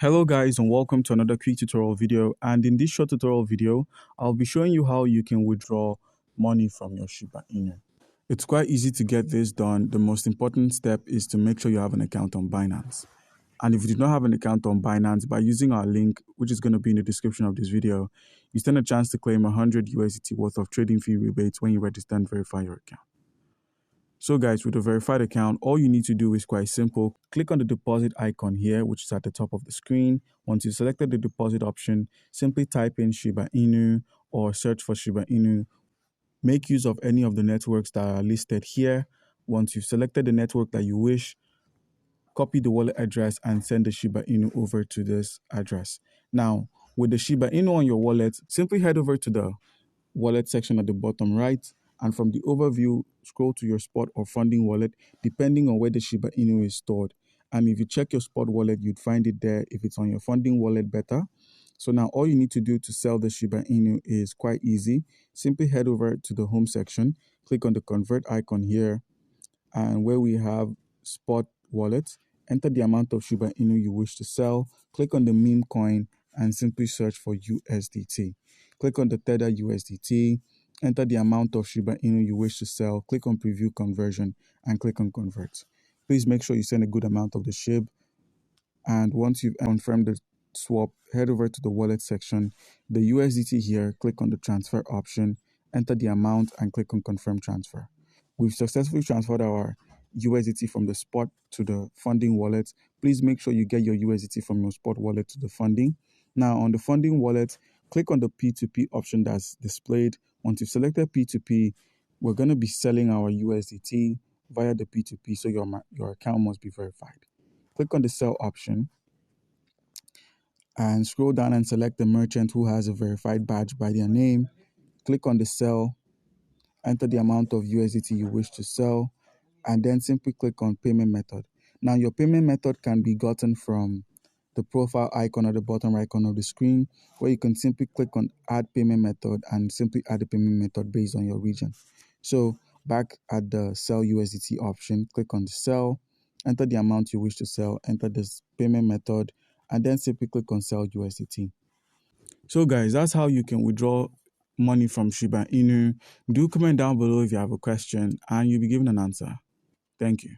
Hello guys, and welcome to another quick tutorial video. And in this short tutorial video, I'll be showing you how you can withdraw money from your Shiba Inu. It's quite easy to get this done. The most important step is to make sure you have an account on Binance. And if you do not have an account on Binance, by using our link, which is going to be in the description of this video, you stand a chance to claim 100 USDT worth of trading fee rebates when you register and verify your account. So guys, with a verified account, all you need to do is quite simple. Click on the deposit icon here, which is at the top of the screen. Once you've selected the deposit option, simply type in Shiba Inu or search for Shiba Inu. Make use of any of the networks that are listed here. Once you've selected the network that you wish, copy the wallet address and send the Shiba Inu over to this address. Now, with the Shiba Inu on your wallet, simply head over to the wallet section at the bottom right, and from the overview, scroll to your spot or funding wallet, depending on where the Shiba Inu is stored. And if you check your spot wallet, you'd find it there. If it's on your funding wallet, better. So now all you need to do to sell the Shiba Inu is quite easy. Simply head over to the home section, click on the convert icon here, and where we have spot wallet, enter the amount of Shiba Inu you wish to sell, click on the meme coin, and simply search for USDT. Click on the Tether USDT, enter the amount of Shiba Inu you wish to sell, click on preview conversion, and click on convert. Please make sure you send a good amount of the SHIB. And once you've confirmed the swap, head over to the wallet section, the USDT here, click on the transfer option, enter the amount, and click on confirm transfer. We've successfully transferred our USDT from the spot to the funding wallet. Please make sure you get your USDT from your spot wallet to the funding. Now on the funding wallet, click on the P2P option that's displayed. Once you've selected P2P, we're going to be selling our USDT via the P2P, so your account must be verified. Click on the sell option and scroll down and select the merchant who has a verified badge by their name. Click on the sell, enter the amount of USDT you wish to sell, and then simply click on payment method. Now your payment method can be gotten from the profile icon at the bottom right corner of the screen, where you can simply click on add payment method and simply add the payment method based on your region. So back at the sell USDT option, click on the sell, enter the amount you wish to sell, enter this payment method, and then simply click on sell USDT. So guys, that's how you can withdraw money from Shiba Inu. Do comment down below if you have a question and you'll be given an answer. Thank you.